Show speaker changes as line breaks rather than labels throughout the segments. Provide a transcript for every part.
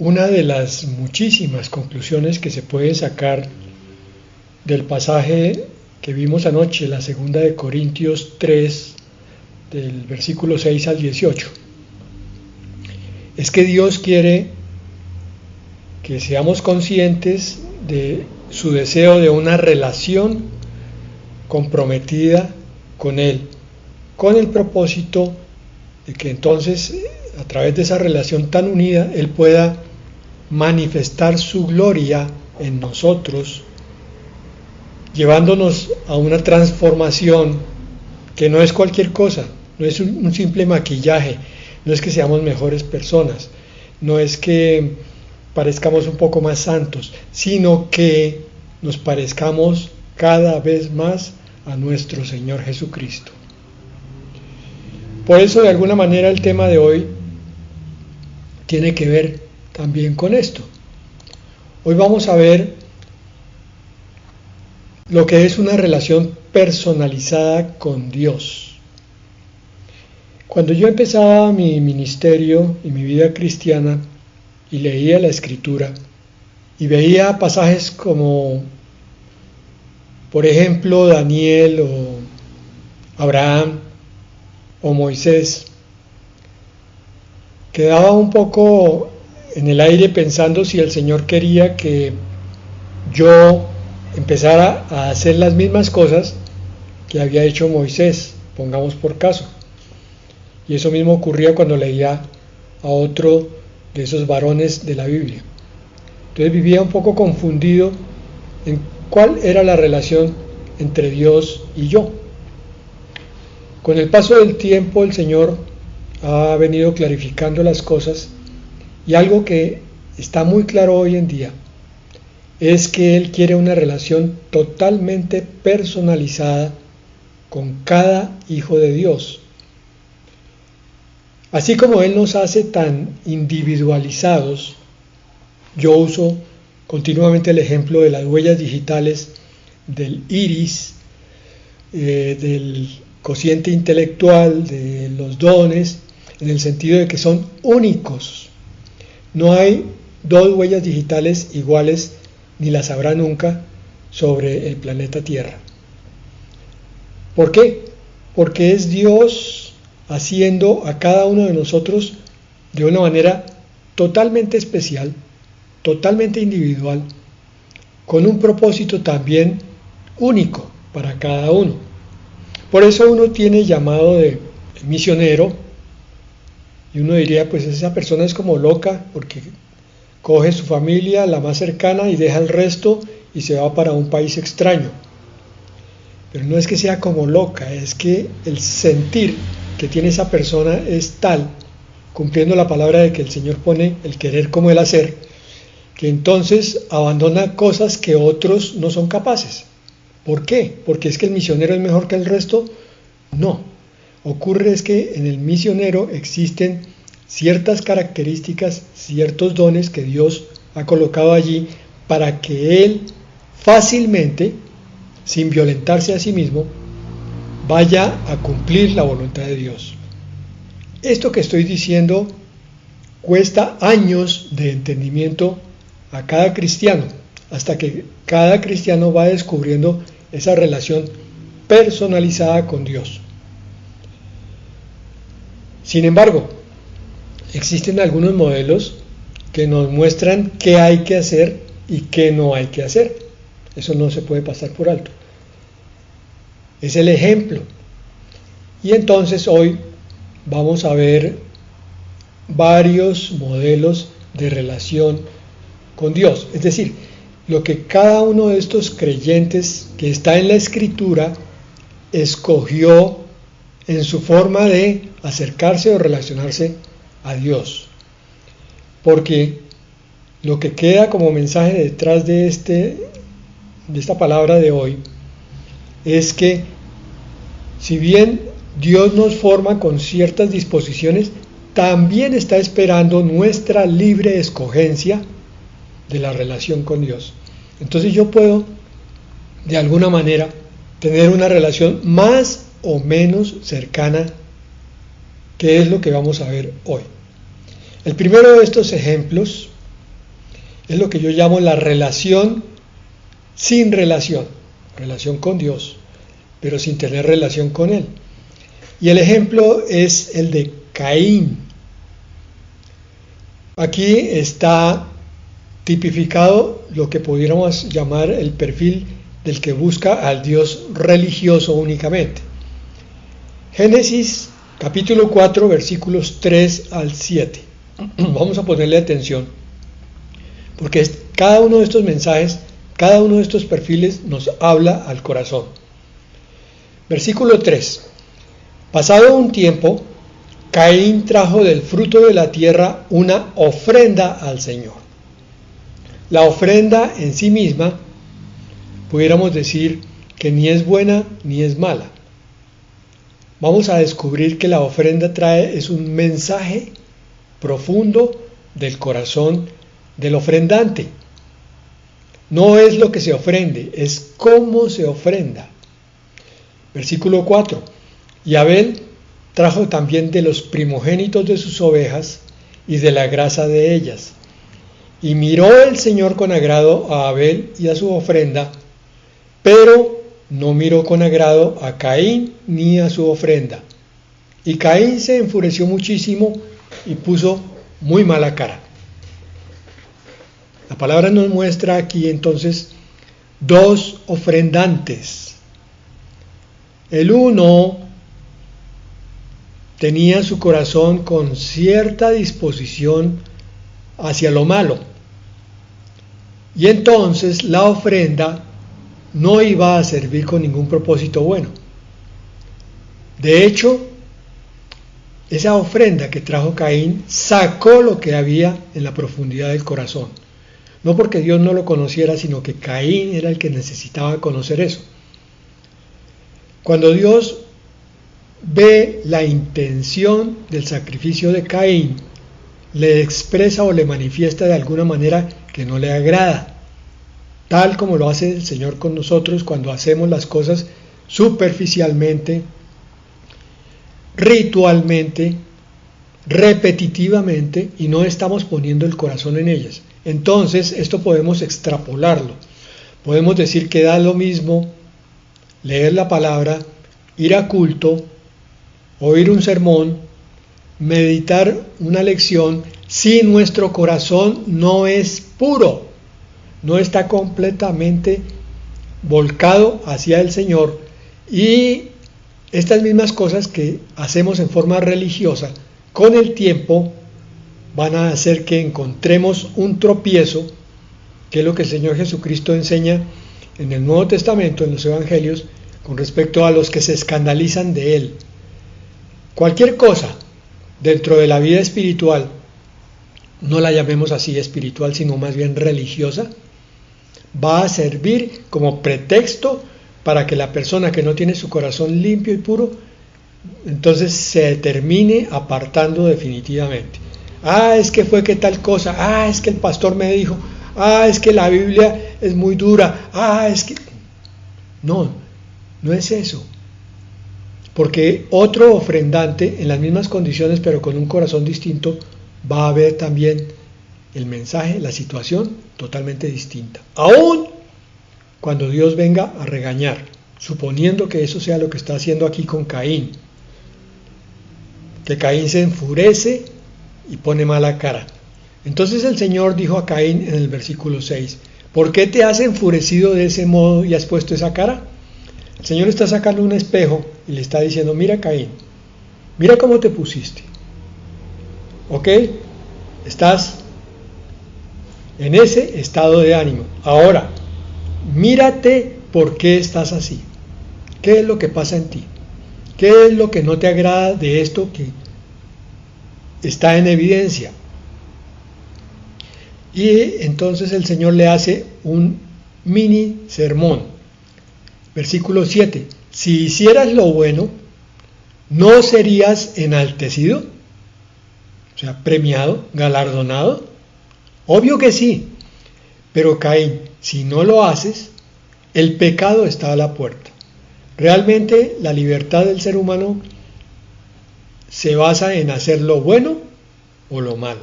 Una de las muchísimas conclusiones que se puede sacar del pasaje que vimos anoche, la segunda de Corintios 3, del versículo 6 al 18, es que Dios quiere que seamos conscientes de su deseo de una relación comprometida con Él, con el propósito de que entonces, a través de esa relación tan unida, Él pueda manifestar su gloria en nosotros, llevándonos a una transformación que no es cualquier cosa, no es un simple maquillaje, no es que seamos mejores personas, no es que parezcamos un poco más santos, sino que nos parezcamos cada vez más a nuestro Señor Jesucristo. Por eso, de alguna manera, el tema de hoy tiene que ver también con esto. Hoy vamos a ver lo que es una relación personalizada con Dios. Cuando yo empezaba mi ministerio y mi vida cristiana y leía la Escritura y veía pasajes como, por ejemplo, Daniel o Abraham o Moisés, quedaba un poco en el aire pensando si el Señor quería que yo empezara a hacer las mismas cosas que había hecho Moisés, pongamos por caso. Y eso mismo ocurría cuando leía a otro de esos varones de la Biblia. Entonces vivía un poco confundido en cuál era la relación entre Dios y yo. Con el paso del tiempo el Señor ha venido clarificando las cosas, y algo que está muy claro hoy en día es que Él quiere una relación totalmente personalizada con cada hijo de Dios. Así como Él nos hace tan individualizados, yo uso continuamente el ejemplo de las huellas digitales, del iris, del cociente intelectual, de los dones, en el sentido de que son únicos. No hay dos huellas digitales iguales, ni las habrá nunca, sobre el planeta Tierra. ¿Por qué? Porque es Dios haciendo a cada uno de nosotros de una manera totalmente especial, totalmente individual, con un propósito también único para cada uno. Por eso uno tiene llamado de misionero, y uno diría, pues esa persona es como loca, porque coge su familia, la más cercana, y deja el resto y se va para un país extraño. Pero no es que sea como loca, es que el sentir que tiene esa persona es tal, cumpliendo la palabra de que el Señor pone el querer como el hacer, que entonces abandona cosas que otros no son capaces. ¿Por qué? ¿Porque es que el misionero es mejor que el resto? No. Ocurre es que en el misionero existen ciertas características, ciertos dones que Dios ha colocado allí para que él fácilmente, sin violentarse a sí mismo, vaya a cumplir la voluntad de Dios. Esto que estoy diciendo cuesta años de entendimiento a cada cristiano, hasta que cada cristiano va descubriendo esa relación personalizada con Dios. Sin embargo, existen algunos modelos que nos muestran qué hay que hacer y qué no hay que hacer. Eso no se puede pasar por alto. Es el ejemplo. Y entonces hoy vamos a ver varios modelos de relación con Dios. Es decir, lo que cada uno de estos creyentes que está en la Escritura escogió en su forma de acercarse o relacionarse a Dios. Porque lo que queda como mensaje detrás de esta palabra de hoy es que si bien Dios nos forma con ciertas disposiciones, también está esperando nuestra libre escogencia de la relación con Dios. Entonces yo puedo, de alguna manera, tener una relación más o menos cercana, que es lo que vamos a ver hoy. El primero de estos ejemplos Es lo que yo llamo la relación sin relación, relación con Dios, pero sin tener relación con Él. Y el ejemplo es el de Caín. Aquí está tipificado lo que pudiéramos llamar el perfil del que busca al Dios religioso únicamente. Génesis capítulo 4 versículos 3 al 7. Vamos a ponerle atención, porque cada uno de estos mensajes, cada uno de estos perfiles nos habla al corazón. Versículo 3. Pasado un tiempo, Caín trajo del fruto de la tierra una ofrenda al Señor. La ofrenda en sí misma, pudiéramos decir que ni es buena ni es mala. Vamos a descubrir que la ofrenda es un mensaje profundo del corazón del ofrendante. No es lo que se ofrende, es cómo se ofrenda. Versículo 4. Y Abel trajo también de los primogénitos de sus ovejas y de la grasa de ellas. Y miró el Señor con agrado a Abel y a su ofrenda, pero no miró con agrado a Caín ni a su ofrenda. Y Caín se enfureció muchísimo y puso muy mala cara. La palabra nos muestra aquí entonces dos ofrendantes. El uno tenía su corazón con cierta disposición hacia lo malo. Y entonces la ofrenda no iba a servir con ningún propósito bueno. De hecho, esa ofrenda que trajo Caín sacó lo que había en la profundidad del corazón. No porque Dios no lo conociera, sino que Caín era el que necesitaba conocer eso. Cuando Dios ve la intención del sacrificio de Caín, le expresa o le manifiesta de alguna manera que no le agrada, tal como lo hace el Señor con nosotros cuando hacemos las cosas superficialmente, ritualmente, repetitivamente y no estamos poniendo el corazón en ellas. Entonces esto podemos extrapolarlo, podemos decir que da lo mismo leer la palabra, ir a culto, oír un sermón, meditar una lección, si nuestro corazón no es puro, no está completamente volcado hacia el Señor. Y estas mismas cosas que hacemos en forma religiosa, con el tiempo van a hacer que encontremos un tropiezo, que es lo que el Señor Jesucristo enseña en el Nuevo Testamento, en los Evangelios, con respecto a los que se escandalizan de Él. Cualquier cosa dentro de la vida espiritual, no la llamemos así espiritual, sino más bien religiosa, va a servir como pretexto para que la persona que no tiene su corazón limpio y puro, entonces se termine apartando definitivamente. Es que fue que tal cosa, es que el pastor me dijo, es que la Biblia es muy dura, es que... No es eso. Porque otro ofrendante en las mismas condiciones pero con un corazón distinto va a ver también el mensaje, la situación totalmente distinta. Aún cuando Dios venga a regañar, suponiendo que eso sea lo que está haciendo aquí con Caín, que Caín se enfurece y pone mala cara. Entonces el Señor dijo a Caín en el versículo 6, ¿por qué te has enfurecido de ese modo y has puesto esa cara? El Señor está sacando un espejo y le está diciendo, mira Caín, mira cómo te pusiste. ¿Ok? Estás en ese estado de ánimo. Ahora, mírate por qué estás así. ¿Qué es lo que pasa en ti? ¿Qué es lo que no te agrada de esto que está en evidencia? Y entonces el Señor le hace un mini sermón. Versículo 7. Si hicieras lo bueno, ¿no serías enaltecido? O sea, premiado, galardonado. Obvio que sí. Pero Caín, si no lo haces, el pecado está a la puerta. Realmente la libertad del ser humano se basa en hacer lo bueno o lo malo.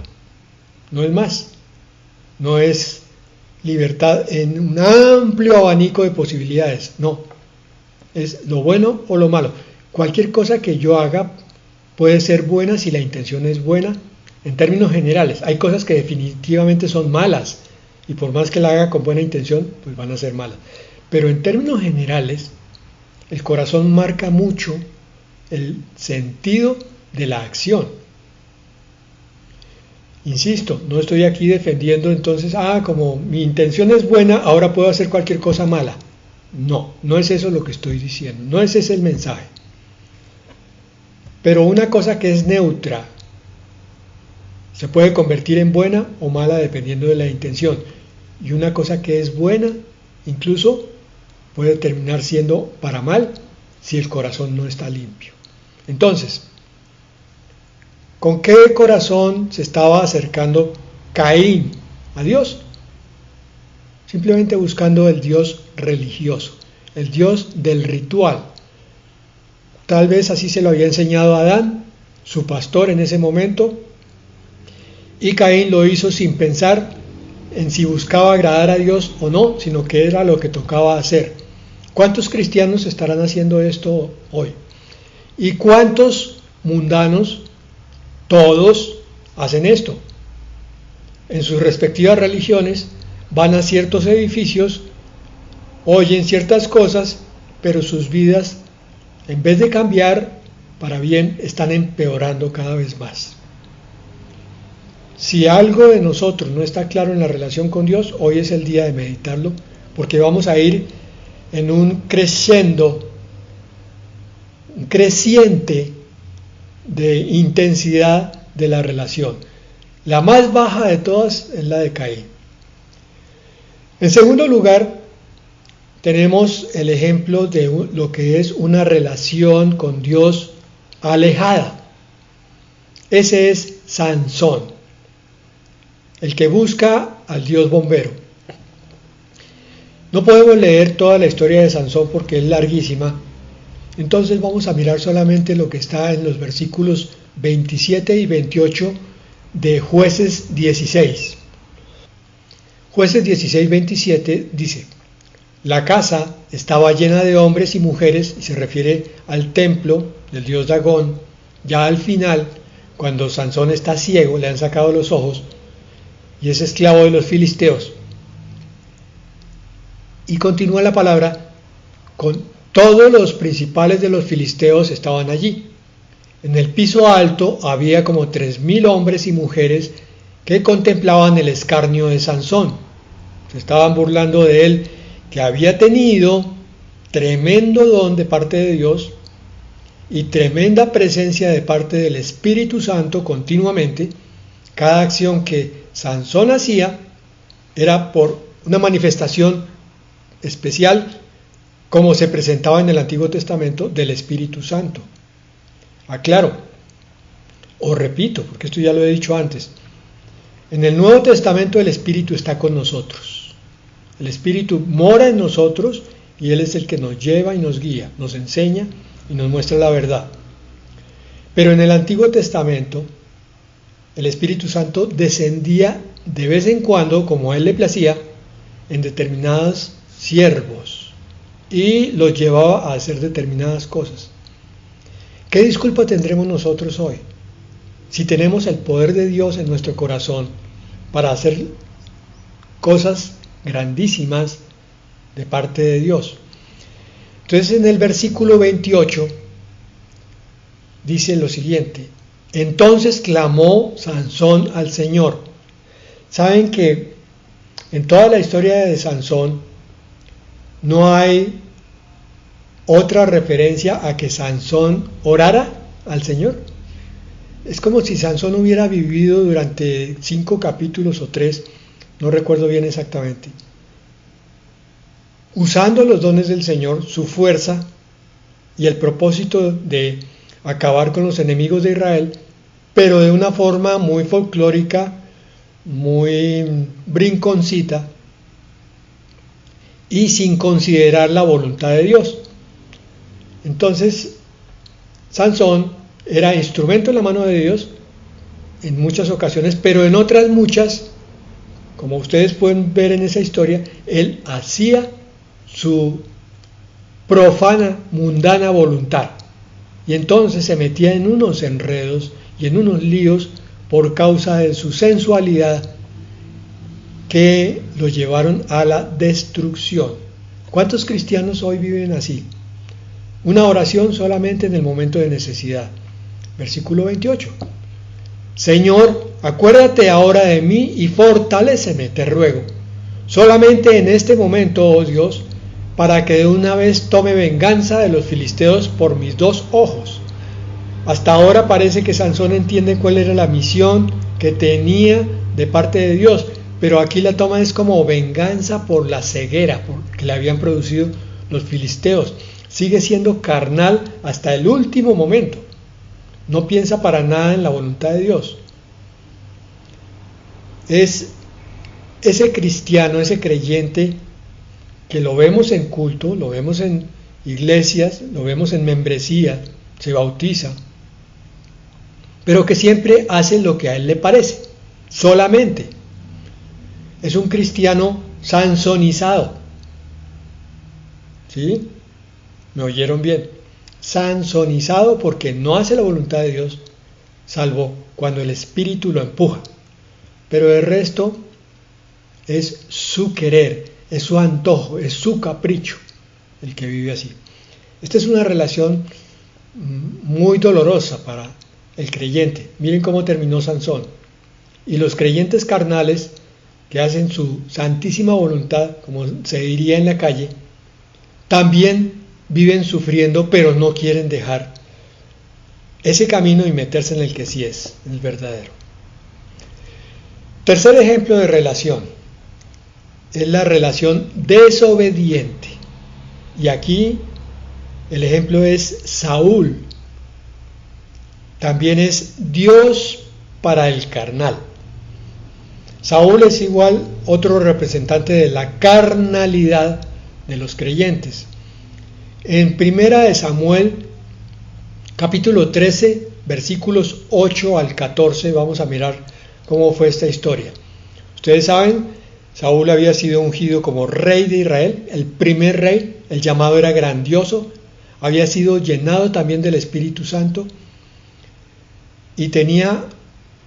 No es más. no es libertad en un amplio abanico de posibilidades, no, es lo bueno o lo malo. Cualquier cosa que yo haga puede ser buena si la intención es buena en términos generales. Hay cosas que definitivamente son malas y por más que la haga con buena intención, pues van a ser malas. Pero en términos generales, el corazón marca mucho el sentido de la acción. Insisto, no estoy aquí defendiendo entonces, como mi intención es buena, ahora puedo hacer cualquier cosa mala. No, no es eso lo que estoy diciendo, no es ese el mensaje. Pero una cosa que es neutra se puede convertir en buena o mala dependiendo de la intención. Y una cosa que es buena incluso puede terminar siendo para mal si el corazón no está limpio. Entonces, ¿con qué corazón se estaba acercando Caín a Dios? Simplemente buscando el Dios religioso, el Dios del ritual. Tal vez así se lo había enseñado a Adán, su pastor en ese momento, y Caín lo hizo sin pensar en si buscaba agradar a Dios o no, sino que era lo que tocaba hacer. ¿Cuántos cristianos estarán haciendo esto hoy? ¿Y cuántos mundanos? Todos hacen esto. En sus respectivas religiones van a ciertos edificios, oyen ciertas cosas, pero sus vidas, en vez de cambiar para bien, están empeorando cada vez más. Si algo de nosotros no está claro en la relación con Dios, hoy es el día de meditarlo, porque vamos a ir en un creciente de intensidad de la relación. La más baja de todas es la de Caín. En segundo lugar, tenemos el ejemplo de lo que es una relación con Dios alejada. Ese es Sansón, el que busca al Dios bombero. No podemos leer toda la historia de Sansón porque es larguísima, entonces vamos a mirar solamente lo que está en los versículos 27 y 28 de Jueces 16. Jueces 16, 27 dice: la casa estaba llena de hombres y mujeres, y se refiere al templo del dios Dagón. Ya al final, cuando Sansón está ciego, le han sacado los ojos y es esclavo de los filisteos. Y continúa la palabra: con todos los principales de los filisteos estaban allí. En el piso alto había como 3,000 hombres y mujeres que contemplaban el escarnio de Sansón. Se estaban burlando de él, que había tenido tremendo don de parte de Dios y tremenda presencia de parte del Espíritu Santo continuamente. Cada acción que Sansón hacía era por una manifestación especial, como se presentaba en el Antiguo Testamento, del Espíritu Santo. Aclaro, o repito, porque esto ya lo he dicho antes, en el Nuevo Testamento el Espíritu está con nosotros. El Espíritu mora en nosotros y Él es el que nos lleva y nos guía, nos enseña y nos muestra la verdad. Pero en el Antiguo Testamento el Espíritu Santo descendía de vez en cuando, como a Él le placía, en determinados siervos y los llevaba a hacer determinadas cosas. ¿Qué disculpa tendremos nosotros hoy si tenemos el poder de Dios en nuestro corazón para hacer cosas grandísimas de parte de Dios? Entonces en el versículo 28 dice lo siguiente: entonces clamó Sansón al Señor. Saben que en toda la historia de Sansón no hay otra referencia a que Sansón orara al Señor. Es como si Sansón hubiera vivido durante 5 capítulos o 3, no recuerdo bien exactamente, usando los dones del Señor, su fuerza y el propósito de acabar con los enemigos de Israel, pero de una forma muy folclórica, muy brinconcita y sin considerar la voluntad de Dios. Entonces, Sansón era instrumento en la mano de Dios en muchas ocasiones, pero en otras muchas como ustedes pueden ver en esa historia, él hacía su profana, mundana voluntad. Y entonces se metía en unos enredos y en unos líos por causa de su sensualidad que lo llevaron a la destrucción. ¿Cuántos cristianos hoy viven así? Una oración solamente en el momento de necesidad. Versículo 28. Señor, acuérdate ahora de mí y fortaléceme, te ruego. Solamente en este momento, oh Dios, para que de una vez tome venganza de los filisteos por mis dos ojos. Hasta ahora parece que Sansón entiende cuál era la misión que tenía de parte de Dios, pero aquí la toma es como venganza por la ceguera que le habían producido los filisteos. Sigue siendo carnal hasta el último momento. No piensa para nada en la voluntad de Dios. Es ese cristiano, ese creyente que lo vemos en culto, lo vemos en iglesias, lo vemos en membresía, se bautiza, pero que siempre hace lo que a él le parece, solamente. Es un cristiano sansonizado. ¿Sí? ¿Me oyeron bien? Sansonizado porque no hace la voluntad de Dios, salvo cuando el Espíritu lo empuja. Pero el resto es su querer, es su antojo, es su capricho el que vive así. Esta es una relación muy dolorosa para el creyente. Miren cómo terminó Sansón. Y los creyentes carnales que hacen su santísima voluntad, como se diría en la calle, también viven sufriendo, pero no quieren dejar ese camino y meterse en el que sí es, el verdadero. Tercer ejemplo de relación es la relación desobediente. Y aquí el ejemplo es Saúl. También es Dios para el carnal. Saúl es igual otro representante de la carnalidad de los creyentes. En Primera de Samuel, capítulo 13, versículos 8 al 14, vamos a mirar cómo fue esta historia. Ustedes saben, Saúl había sido ungido como rey de Israel, el primer rey, el llamado era grandioso, había sido llenado también del Espíritu Santo y tenía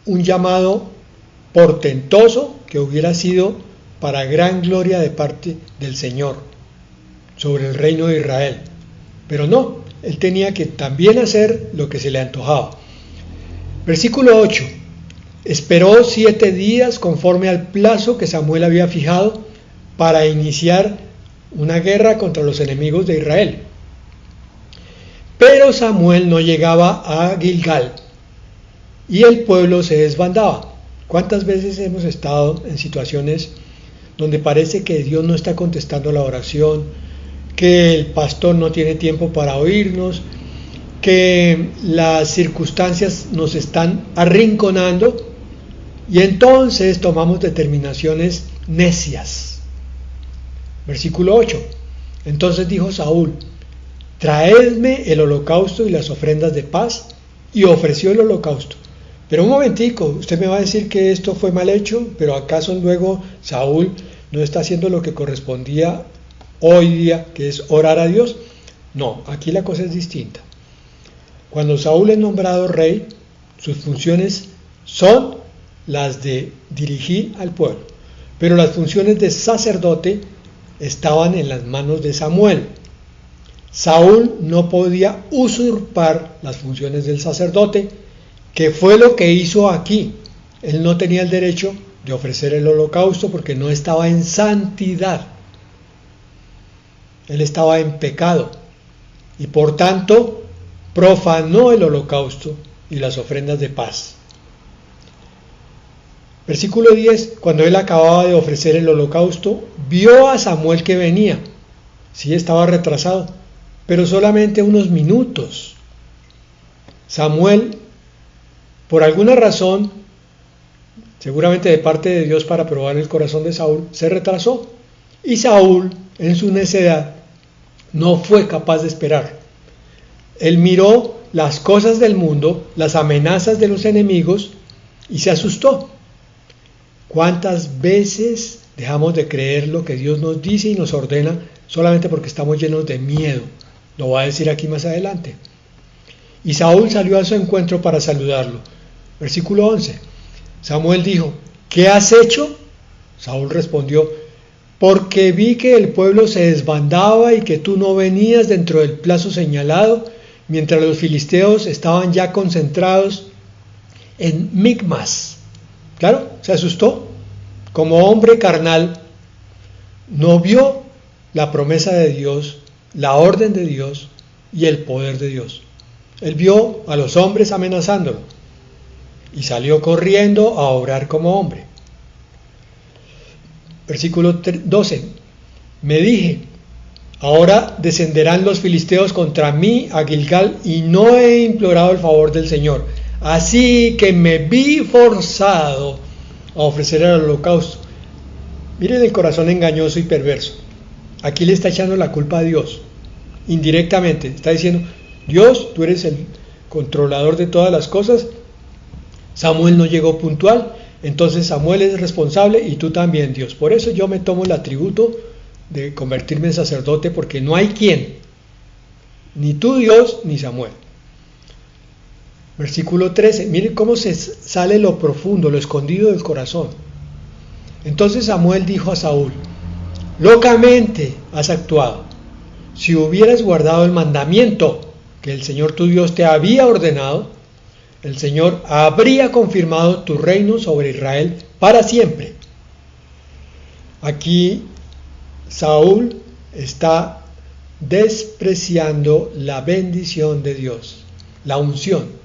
un llamado portentoso que hubiera sido para gran gloria de parte del Señor sobre el reino de Israel. Pero no, él tenía que también hacer lo que se le antojaba. Versículo 8. Esperó 7 días conforme al plazo que Samuel había fijado para iniciar una guerra contra los enemigos de Israel. Pero Samuel no llegaba a Gilgal y el pueblo se desbandaba. ¿Cuántas veces hemos estado en situaciones donde parece que Dios no está contestando la oración, que el pastor no tiene tiempo para oírnos, que las circunstancias nos están arrinconando y entonces tomamos determinaciones necias? Versículo 8. Entonces dijo Saúl: traedme el holocausto y las ofrendas de paz, y ofreció el holocausto. Pero un momentico, usted me va a decir que esto fue mal hecho, pero ¿acaso luego Saúl no está haciendo lo que correspondía hoy día, que es orar a Dios? No, aquí la cosa es distinta. Cuando Saúl es nombrado rey, sus funciones son las de dirigir al pueblo, pero las funciones de sacerdote estaban en las manos de Samuel. Saúl no podía usurpar las funciones del sacerdote, que fue lo que hizo aquí. Él no tenía el derecho de ofrecer el holocausto porque no estaba en santidad. Él estaba en pecado y por tanto profanó el holocausto y las ofrendas de paz. Versículo 10, cuando él acababa de ofrecer el holocausto, vio a Samuel que venía. Sí, estaba retrasado, pero solamente unos minutos. Samuel, por alguna razón, seguramente de parte de Dios para probar el corazón de Saúl, se retrasó. Y Saúl, en su necedad, no fue capaz de esperar. Él miró las cosas del mundo, las amenazas de los enemigos, y se asustó. ¿Cuántas veces dejamos de creer lo que Dios nos dice y nos ordena solamente porque estamos llenos de miedo? Lo va a decir aquí más adelante. Y Saúl salió a su encuentro para saludarlo. Versículo 11. Samuel dijo: ¿qué has hecho? Saúl respondió: porque vi que el pueblo se desbandaba y que tú no venías dentro del plazo señalado, mientras los filisteos estaban ya concentrados en Micmas. Claro, se asustó. Como hombre carnal, no vio la promesa de Dios, la orden de Dios y el poder de Dios. Él vio a los hombres amenazándolo y salió corriendo a obrar como hombre. Versículo 12. Me dije: ahora descenderán los filisteos contra mí a Gilgal, y no he implorado el favor del Señor. Así que me vi forzado a ofrecer el holocausto. Miren el corazón engañoso y perverso. Aquí le está echando la culpa a Dios, indirectamente. Está diciendo: Dios, tú eres el controlador de todas las cosas. Samuel no llegó puntual, entonces Samuel es responsable y tú también, Dios. Por eso yo me tomo el atributo de convertirme en sacerdote, porque no hay quien, ni tú, Dios, ni Samuel. Versículo 13, miren cómo se sale lo profundo, lo escondido del corazón. Entonces Samuel dijo a Saúl: locamente has actuado. Si hubieras guardado el mandamiento que el Señor tu Dios te había ordenado, el Señor habría confirmado tu reino sobre Israel para siempre. Aquí Saúl está despreciando la bendición de Dios, la unción.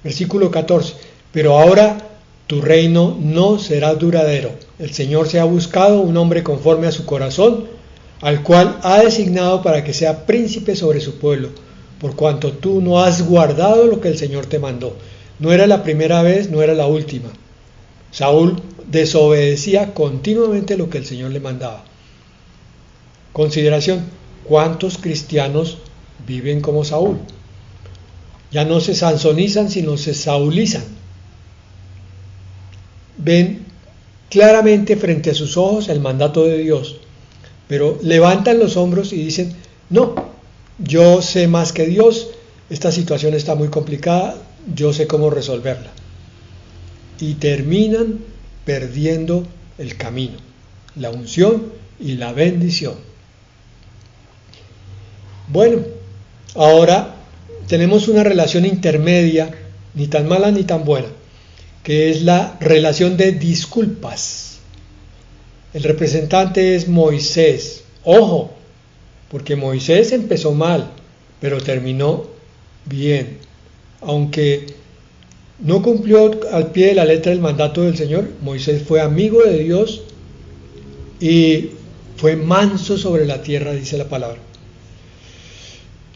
Versículo 14, pero ahora tu reino no será duradero. El Señor se ha buscado un hombre conforme a su corazón, al cual ha designado para que sea príncipe sobre su pueblo, por cuanto tú no has guardado lo que el Señor te mandó. No era la primera vez, no era la última. Saúl desobedecía continuamente lo que el Señor le mandaba. Consideración: ¿cuántos cristianos viven como Saúl? Ya no se sansonizan, sino se saulizan. Ven claramente frente a sus ojos el mandato de Dios, pero levantan los hombros y dicen: no, yo sé más que Dios, esta situación está muy complicada, yo sé cómo resolverla. Y terminan perdiendo el camino, la unción y la bendición. Bueno, ahora tenemos una relación intermedia, ni tan mala ni tan buena, que es la relación de disculpas. El representante es Moisés. Ojo, porque Moisés empezó mal, pero terminó bien. Aunque no cumplió al pie de la letra el mandato del Señor, Moisés fue amigo de Dios y fue manso sobre la tierra, dice la palabra.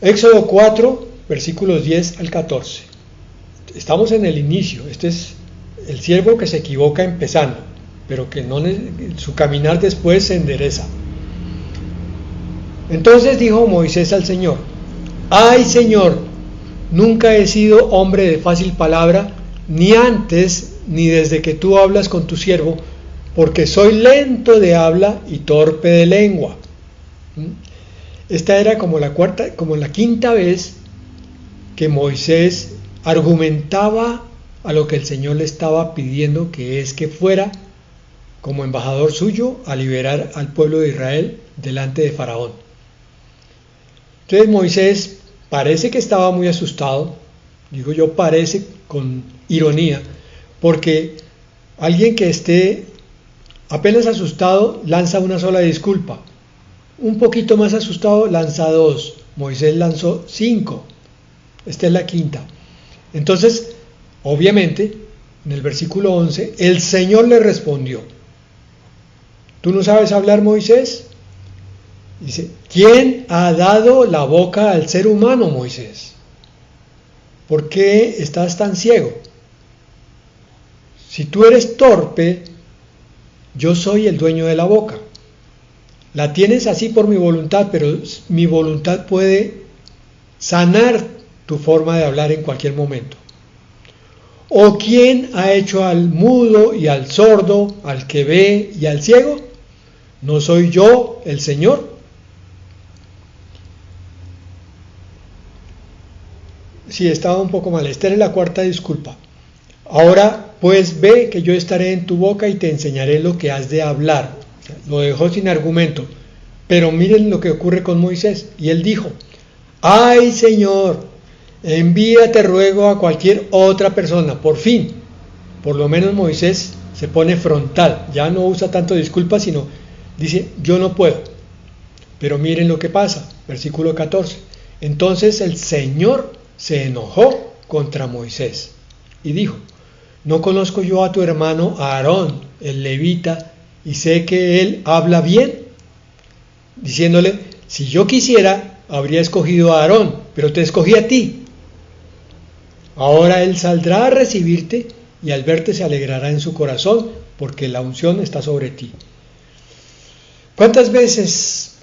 Éxodo 4, versículos 10 al 14. Estamos en el inicio. Este es el siervo que se equivoca empezando, pero que no, su caminar después se endereza. Entonces dijo Moisés al Señor: ¡ay, Señor! Nunca he sido hombre de fácil palabra, ni antes ni desde que tú hablas con tu siervo, porque soy lento de habla y torpe de lengua. Esta era como la quinta vez que Moisés argumentaba a lo que el Señor le estaba pidiendo, que es que fuera como embajador suyo a liberar al pueblo de Israel delante de Faraón. Entonces Moisés parece que estaba muy asustado, digo yo parece con ironía, porque alguien que esté apenas asustado lanza una sola disculpa, un poquito más asustado lanza 2, Moisés lanzó 5, esta es la quinta. Entonces, obviamente, en el versículo 11, el Señor le respondió: ¿tú no sabes hablar, Moisés? Dice: ¿quién ha dado la boca al ser humano, Moisés? ¿Por qué estás tan ciego? Si tú eres torpe, yo soy el dueño de la boca. La tienes así por mi voluntad, pero mi voluntad puede sanar tu forma de hablar en cualquier momento. ¿O quién ha hecho al mudo y al sordo, al que ve y al ciego? ¿No soy yo el Señor? Sí, estaba un poco mal. Esta es la cuarta disculpa. Ahora pues ve que yo estaré en tu boca y te enseñaré lo que has de hablar. O sea, lo dejó sin argumento. Pero miren lo que ocurre con Moisés. Y él dijo: ¡ay, Señor! Envíate, ruego, a cualquier otra persona. Por fin, por lo menos Moisés se pone frontal. Ya no usa tanto disculpas, sino dice: yo no puedo. Pero miren lo que pasa. Versículo 14. Entonces el Señor se enojó contra Moisés y dijo: ¿no conozco yo a tu hermano Aarón, el levita, y sé que él habla bien? Diciéndole: si yo quisiera, habría escogido a Aarón, pero te escogí a ti. Ahora él saldrá a recibirte y al verte se alegrará en su corazón, porque la unción está sobre ti. ¿Cuántas veces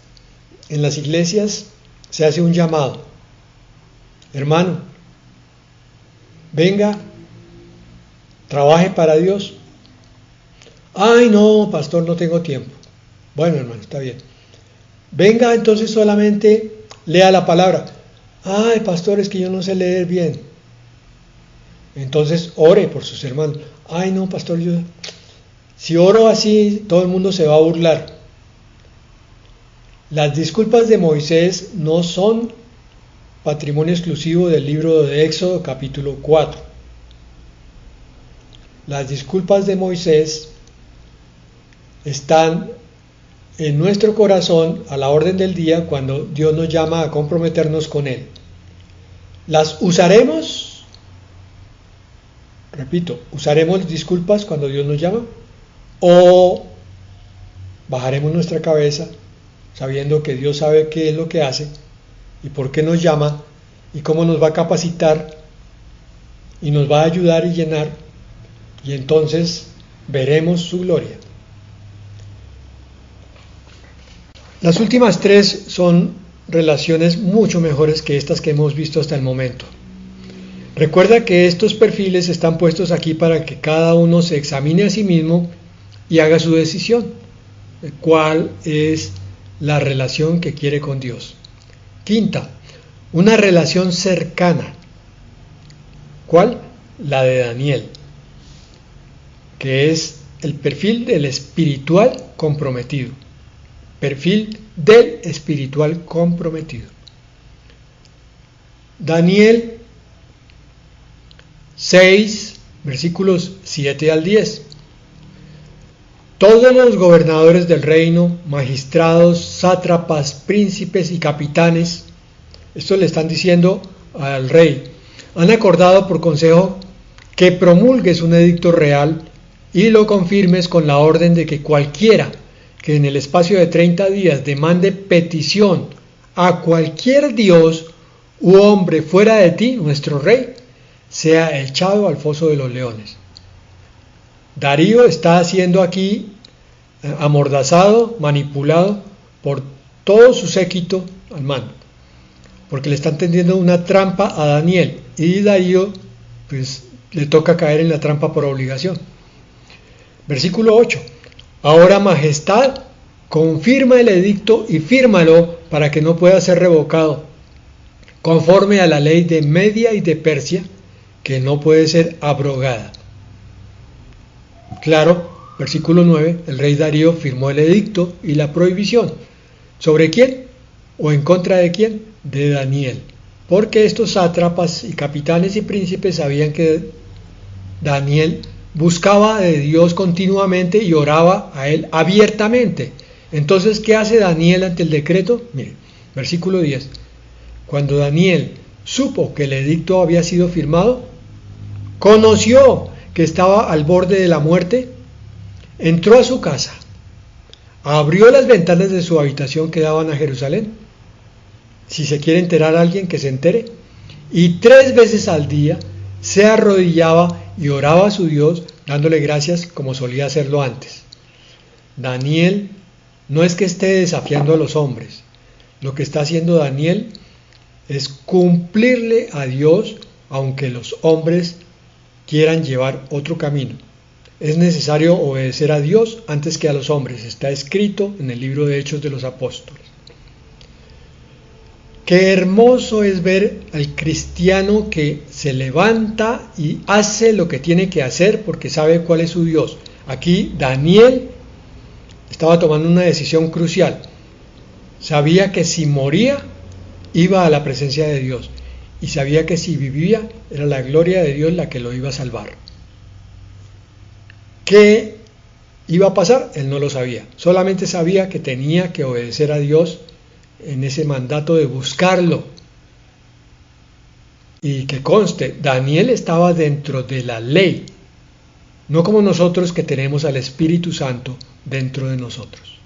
en las iglesias se hace un llamado? Hermano, venga, trabaje para Dios. Ay, no, pastor, no tengo tiempo. Bueno, hermano, está bien. Venga, entonces solamente lea la palabra. Ay, pastor, es que yo no sé leer bien. Entonces ore por sus hermanos. Ay, no, pastor, si oro así, todo el mundo se va a burlar. Las disculpas de Moisés no son patrimonio exclusivo del libro de Éxodo capítulo 4. Las disculpas de Moisés están en nuestro corazón a la orden del día cuando Dios nos llama a comprometernos con Él. ¿Las usaremos? Repito, ¿usaremos disculpas cuando Dios nos llama? ¿O bajaremos nuestra cabeza sabiendo que Dios sabe qué es lo que hace y por qué nos llama y cómo nos va a capacitar y nos va a ayudar y llenar, y entonces veremos su gloria? Las últimas tres son relaciones mucho mejores que estas que hemos visto hasta el momento. Recuerda que estos perfiles están puestos aquí para que cada uno se examine a sí mismo y haga su decisión de cuál es la relación que quiere con Dios. Quinta, una relación cercana. ¿Cuál? La de Daniel, que es el perfil del espiritual comprometido. Perfil del espiritual comprometido. Daniel 6, versículos 7 al 10. Todos los gobernadores del reino, magistrados, sátrapas, príncipes y capitanes, esto le están diciendo al rey, han acordado por consejo que promulgues un edicto real y lo confirmes con la orden de que cualquiera que en el espacio de 30 días demande petición a cualquier dios u hombre fuera de ti, nuestro rey, sea echado al foso de los leones. Darío está siendo aquí amordazado, manipulado por todo su séquito al mando, porque le están tendiendo una trampa a Daniel, y Darío pues le toca caer en la trampa por obligación. Versículo 8. Ahora, majestad, confirma el edicto y fírmalo para que no pueda ser revocado, conforme a la ley de Media y de Persia, que no puede ser abrogada. Claro, versículo 9, el rey Darío firmó el edicto y la prohibición. ¿Sobre quién? ¿O en contra de quién? De Daniel. Porque estos sátrapas y capitanes y príncipes sabían que Daniel buscaba de Dios continuamente y oraba a él abiertamente. Entonces, ¿qué hace Daniel ante el decreto? Miren, versículo 10. Cuando Daniel supo que el edicto había sido firmado, conoció que estaba al borde de la muerte, entró a su casa, abrió las ventanas de su habitación que daban a Jerusalén, si se quiere enterar a alguien que se entere, y 3 veces al día se arrodillaba y oraba a su Dios, dándole gracias como solía hacerlo antes. Daniel no es que esté desafiando a los hombres, lo que está haciendo Daniel es cumplirle a Dios, aunque los hombres quieran llevar otro camino. Es necesario obedecer a Dios antes que a los hombres. Está escrito en el libro de Hechos de los Apóstoles. Qué hermoso es ver al cristiano que se levanta y hace lo que tiene que hacer porque sabe cuál es su Dios. Aquí Daniel estaba tomando una decisión crucial. Sabía que si moría, iba a la presencia de Dios. Y sabía que si vivía, era la gloria de Dios la que lo iba a salvar. ¿Qué iba a pasar? Él no lo sabía. Solamente sabía que tenía que obedecer a Dios en ese mandato de buscarlo. Y que conste, Daniel estaba dentro de la ley, no como nosotros que tenemos al Espíritu Santo dentro de nosotros.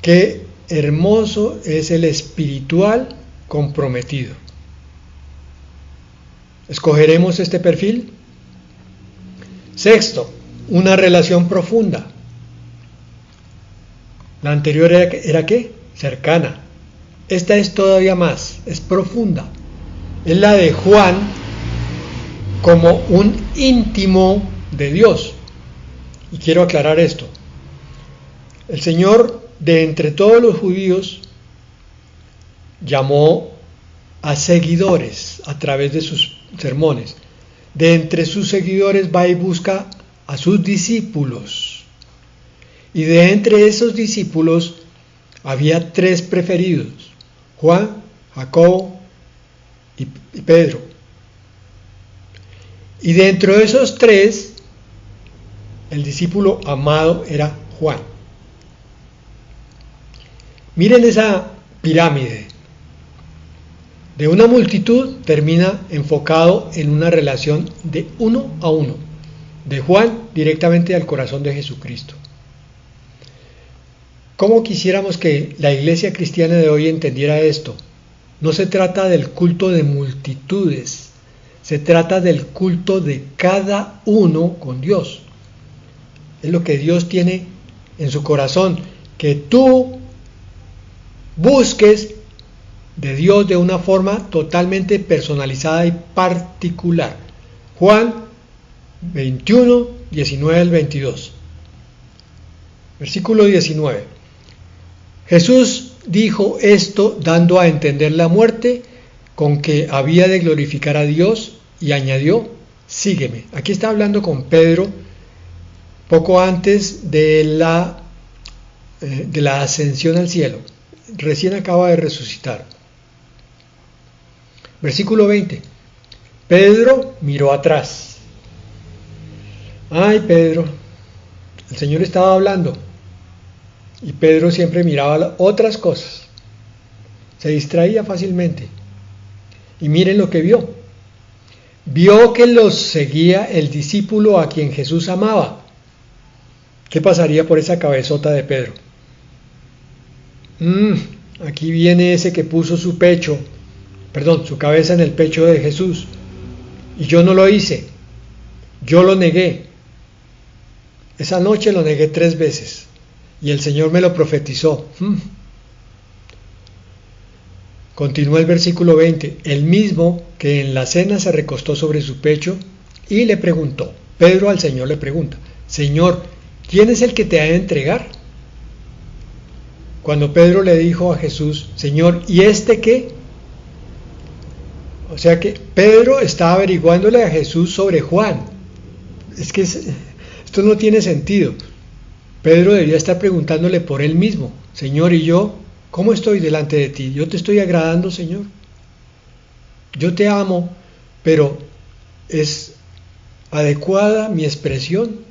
Qué hermoso es el espiritual comprometido. ¿Escogeremos este perfil? Sexto, una relación profunda. La anterior era ¿qué? Cercana. Esta es todavía más, es profunda. Es la de Juan como un íntimo de Dios. Y quiero aclarar esto. El Señor, de entre todos los judíos, llamó a seguidores a través de sus sermones. De entre sus seguidores va y busca a sus discípulos. Y de entre esos discípulos había 3 preferidos: Juan, Jacobo y Pedro. Y dentro de esos 3, el discípulo amado era Juan. Miren esa pirámide. De una multitud termina enfocado en una relación de 1 a 1. De Juan directamente al corazón de Jesucristo. ¿Cómo quisiéramos que la iglesia cristiana de hoy entendiera esto? No se trata del culto de multitudes, se trata del culto de cada uno con Dios. Es lo que Dios tiene en su corazón, que tú busques de Dios de una forma totalmente personalizada y particular. Juan 21, 19 al 22. Versículo 19. Jesús dijo esto dando a entender la muerte con que había de glorificar a Dios y añadió: sígueme. Aquí está hablando con Pedro poco antes de la ascensión al cielo. Recién acaba de resucitar. Versículo 20. Pedro miró atrás. Ay, Pedro, el Señor estaba hablando. Y Pedro siempre miraba otras cosas. Se distraía fácilmente. Y miren lo que vio. Vio que los seguía el discípulo a quien Jesús amaba. ¿Qué pasaría por esa cabezota de Pedro? Aquí viene ese que puso su cabeza en el pecho de Jesús. Y yo no lo hice. Yo lo negué. Esa noche lo negué 3 veces. Y el Señor me lo profetizó. Continúa el versículo 20. El mismo que en la cena se recostó sobre su pecho y le preguntó. Pedro al Señor le pregunta: Señor, ¿quién es el que te ha de entregar? Cuando Pedro le dijo a Jesús: Señor, ¿y este qué? O sea que Pedro está averiguándole a Jesús sobre Juan. Es que esto no tiene sentido. Pedro debía estar preguntándole por él mismo: Señor, ¿y yo cómo estoy delante de ti? ¿Yo te estoy agradando, Señor? Yo te amo, pero ¿es adecuada mi expresión?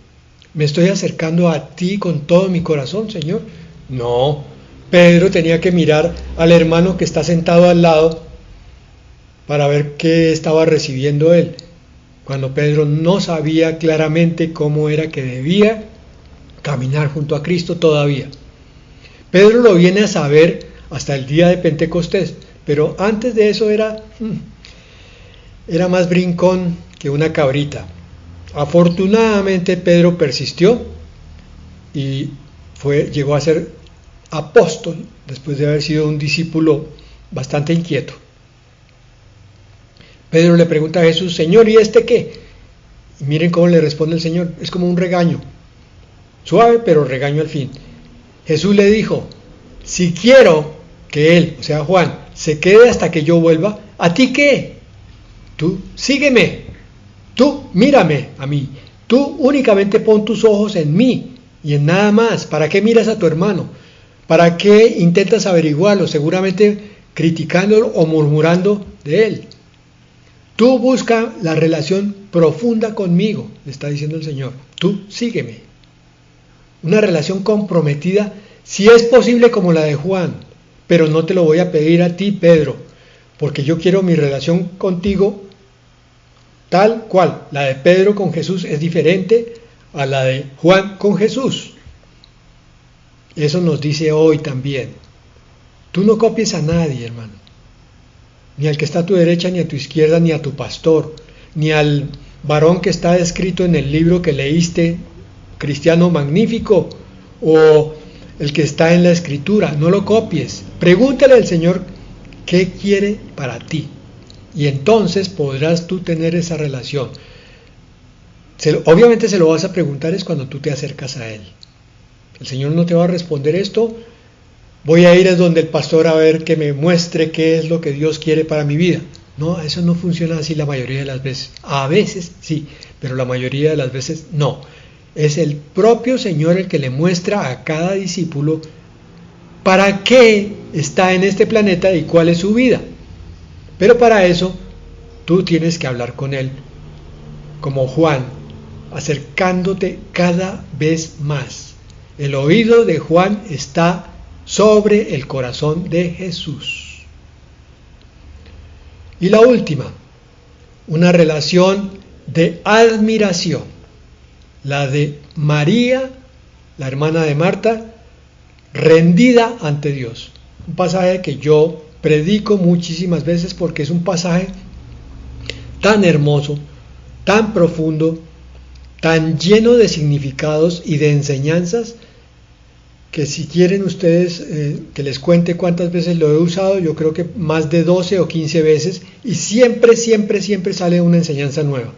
¿Me estoy acercando a ti con todo mi corazón, Señor? No. Pedro tenía que mirar al hermano que está sentado al lado para ver qué estaba recibiendo él, cuando Pedro no sabía claramente cómo era que debía caminar junto a Cristo todavía. Pedro lo viene a saber hasta el día de Pentecostés, pero antes de eso era más brincón que una cabrita. Afortunadamente Pedro persistió y llegó a ser apóstol después de haber sido un discípulo bastante inquieto. Pedro le pregunta a Jesús, Señor, ¿y este qué? Y miren cómo le responde el Señor, es como un regaño, suave pero regaño al fin. Jesús le dijo, si quiero que él, o sea Juan, se quede hasta que yo vuelva, ¿a ti qué? Tú sígueme, tú mírame a mí, tú únicamente pon tus ojos en mí y en nada más. ¿Para qué miras a tu hermano? ¿Para qué intentas averiguarlo? Seguramente criticándolo o murmurando de él. Tú busca la relación profunda conmigo, le está diciendo el Señor. Tú sígueme. Una relación comprometida, si es posible como la de Juan, pero no te lo voy a pedir a ti, Pedro, porque yo quiero mi relación contigo tal cual. La de Pedro con Jesús es diferente a la de Juan con Jesús. Eso nos dice hoy también. Tú no copies a nadie, hermano. Ni al que está a tu derecha, ni a tu izquierda, ni a tu pastor, ni al varón que está descrito en el libro que leíste, cristiano magnífico, o el que está en la escritura. No lo copies. Pregúntale al Señor qué quiere para ti. Y entonces podrás tú tener esa relación. Obviamente se lo vas a preguntar es cuando tú te acercas a Él. El Señor no te va a responder esto. Voy a ir a donde el pastor a ver que me muestre qué es lo que Dios quiere para mi vida. No, eso no funciona así la mayoría de las veces. A veces sí, pero la mayoría de las veces no. Es el propio Señor el que le muestra a cada discípulo para qué está en este planeta y cuál es su vida. Pero para eso tú tienes que hablar con Él, como Juan, acercándote cada vez más. El oído de Juan está sobre el corazón de Jesús. Y la última, una relación de admiración, la de María, la hermana de Marta, rendida ante Dios. Un pasaje que yo predico muchísimas veces porque es un pasaje tan hermoso, tan profundo, tan lleno de significados y de enseñanzas, que si quieren ustedes que les cuente cuántas veces lo he usado, yo creo que más de 12 o 15 veces, y siempre sale una enseñanza nueva.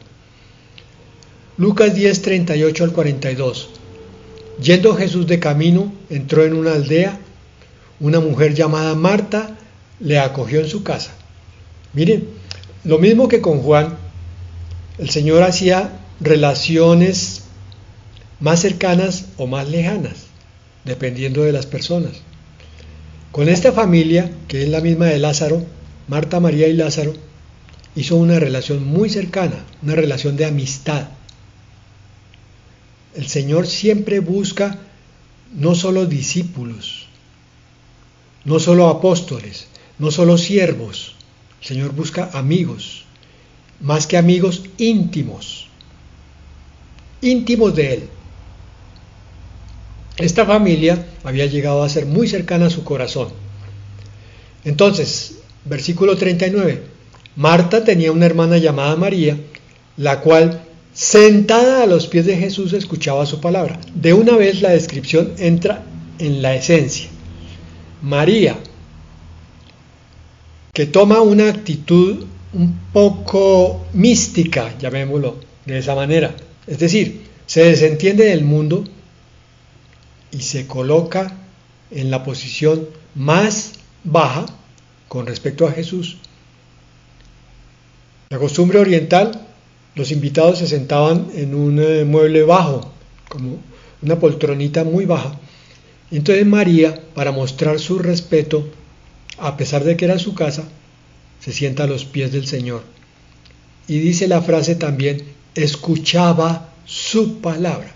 Lucas 10, 38 al 42. Yendo Jesús de camino, entró en una aldea, una mujer llamada Marta le acogió en su casa. Miren, lo mismo que con Juan, el Señor hacía relaciones más cercanas o más lejanas, dependiendo de las personas. Con esta familia, que es la misma de Lázaro, Marta, María y Lázaro, hizo una relación muy cercana, una relación de amistad. El Señor siempre busca no solo discípulos, no solo apóstoles, no solo siervos. El Señor busca amigos, más que amigos, íntimos de Él. Esta familia había llegado a ser muy cercana a su corazón. Entonces, versículo 39, Marta tenía una hermana llamada María, la cual, sentada a los pies de Jesús, escuchaba su palabra. De una vez la descripción entra en la esencia. María, que toma una actitud un poco mística, llamémoslo de esa manera, es decir, se desentiende del mundo y se coloca en la posición más baja con respecto a Jesús. La costumbre oriental, los invitados se sentaban en un mueble bajo, como una poltronita muy baja. Entonces María, para mostrar su respeto, a pesar de que era su casa, se sienta a los pies del Señor. Y dice la frase también, escuchaba su palabra.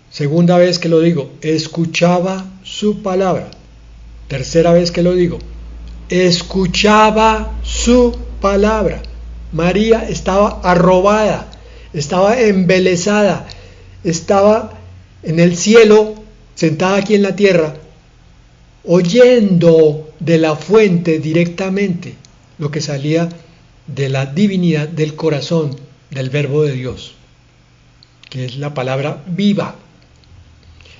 Segunda vez que lo digo, escuchaba su palabra. Tercera vez que lo digo, escuchaba su palabra. María estaba arrobada, estaba embelesada, estaba en el cielo, sentada aquí en la tierra, oyendo de la fuente directamente lo que salía de la divinidad, del corazón del Verbo de Dios, que es la palabra viva.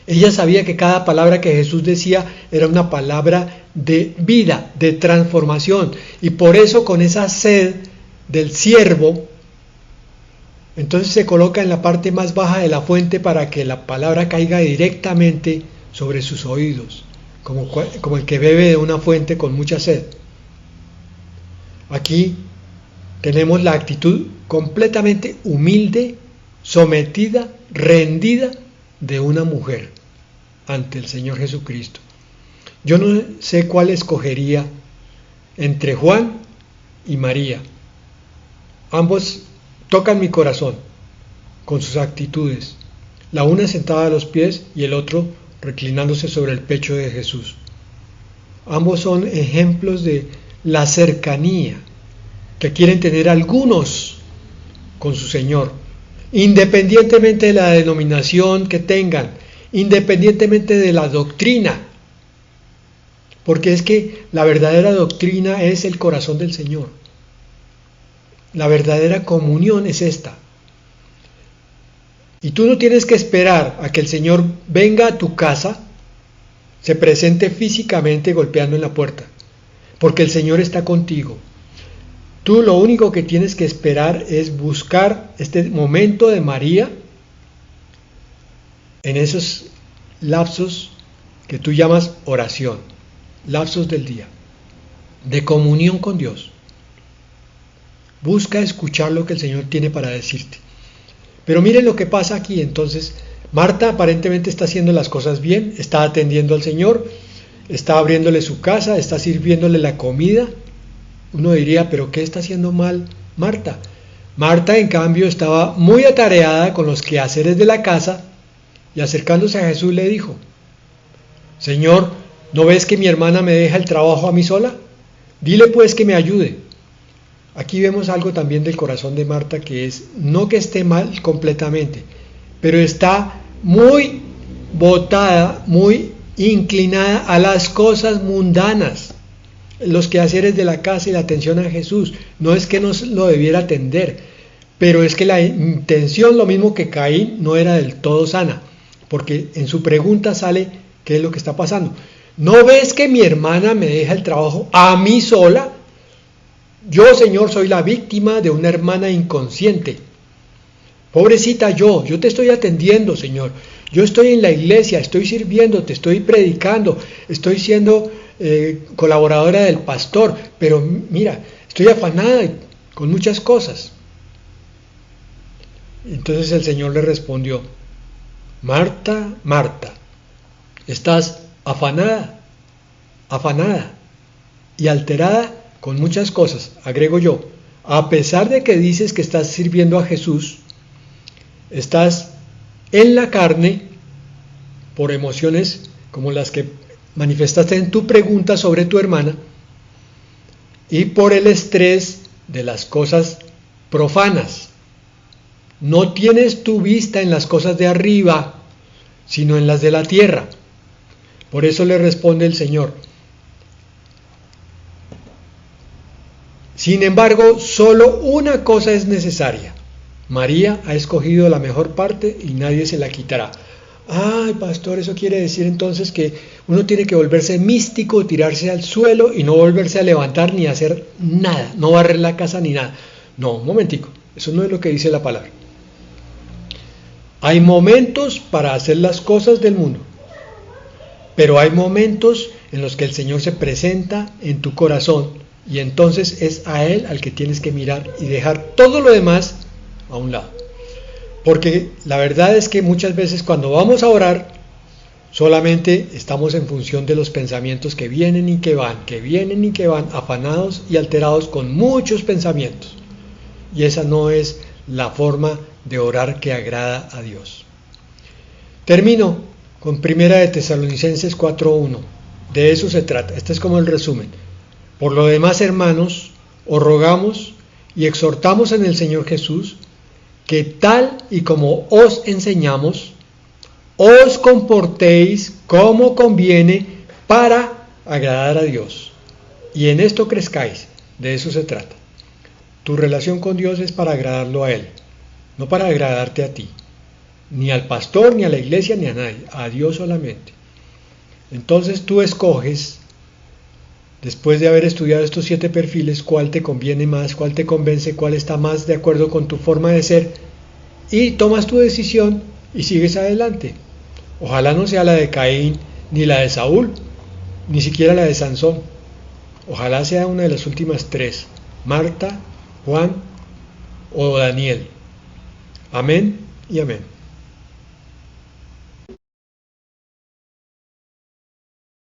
Ella sabía que cada palabra que Jesús decía era una palabra de vida, de transformación, y por eso con esa sed del siervo, entonces se coloca en la parte más baja de la fuente para que la palabra caiga directamente sobre sus oídos, como el que bebe de una fuente con mucha sed. Aquí tenemos la actitud completamente humilde, sometida, rendida de una mujer ante el Señor Jesucristo. Yo no sé cuál escogería entre Juan y María. Ambos tocan mi corazón con sus actitudes, la una sentada a los pies y el otro reclinándose sobre el pecho de Jesús. Ambos son ejemplos de la cercanía que quieren tener algunos con su Señor, independientemente de la denominación que tengan, independientemente de la doctrina, porque es que la verdadera doctrina es el corazón del Señor. La verdadera comunión es esta. Y tú no tienes que esperar a que el Señor venga a tu casa, se presente físicamente golpeando en la puerta, porque el Señor está contigo. Tú lo único que tienes que esperar es buscar este momento de María en esos lapsos que tú llamas oración, lapsos del día, de comunión con Dios. Busca escuchar lo que el Señor tiene para decirte. Pero miren lo que pasa aquí. Entonces, Marta aparentemente está haciendo las cosas bien, está atendiendo al Señor, está abriéndole su casa, está sirviéndole la comida. Uno diría, ¿pero qué está haciendo mal Marta? Marta, en cambio, estaba muy atareada con los quehaceres de la casa y acercándose a Jesús le dijo: Señor, ¿no ves que mi hermana me deja el trabajo a mí sola? Dile pues que me ayude. Aquí vemos algo también del corazón de Marta, que es, no que esté mal completamente, pero está muy botada, muy inclinada a las cosas mundanas, los quehaceres de la casa y la atención a Jesús. No es que no lo debiera atender, pero es que la intención, lo mismo que Caín, no era del todo sana, porque en su pregunta sale qué es lo que está pasando. ¿No ves que mi hermana me deja el trabajo a mí sola? Yo, Señor, soy la víctima de una hermana inconsciente. Pobrecita yo te estoy atendiendo, Señor. Yo estoy en la iglesia, estoy sirviéndote, estoy predicando, estoy siendo colaboradora del pastor, pero mira, estoy afanada con muchas cosas. Entonces el Señor le respondió: Marta, Marta, estás afanada y alterada con muchas cosas. Agrego yo, a pesar de que dices que estás sirviendo a Jesús, estás en la carne por emociones como las que manifestaste en tu pregunta sobre tu hermana y por el estrés de las cosas profanas. No tienes tu vista en las cosas de arriba, sino en las de la tierra. Por eso le responde el Señor: sin embargo, solo una cosa es necesaria. María ha escogido la mejor parte y nadie se la quitará. Ay, pastor, eso quiere decir entonces que uno tiene que volverse místico, tirarse al suelo y no volverse a levantar ni hacer nada, no barrer la casa ni nada. No, un momentico, eso no es lo que dice la palabra. Hay momentos para hacer las cosas del mundo, pero hay momentos en los que el Señor se presenta en tu corazón y entonces es a Él al que tienes que mirar y dejar todo lo demás a un lado. Porque la verdad es que muchas veces cuando vamos a orar, solamente estamos en función de los pensamientos que vienen y que van, afanados y alterados con muchos pensamientos. Y esa no es la forma de orar que agrada a Dios. Termino con 1 de Tesalonicenses 4:1. De eso se trata. Este es como el resumen. Por lo demás, hermanos, os rogamos y exhortamos en el Señor Jesús que tal y como os enseñamos, os comportéis como conviene para agradar a Dios. Y en esto crezcáis. De eso se trata. Tu relación con Dios es para agradarlo a Él, no para agradarte a ti, ni al pastor, ni a la iglesia, ni a nadie, a Dios solamente. Entonces tú escoges después de haber estudiado estos 7 perfiles, cuál te conviene más, cuál te convence, cuál está más de acuerdo con tu forma de ser, y tomas tu decisión y sigues adelante. Ojalá no sea la de Caín, ni la de Saúl, ni siquiera la de Sansón. Ojalá sea una de las últimas 3, Marta, Juan o Daniel. Amén y amén.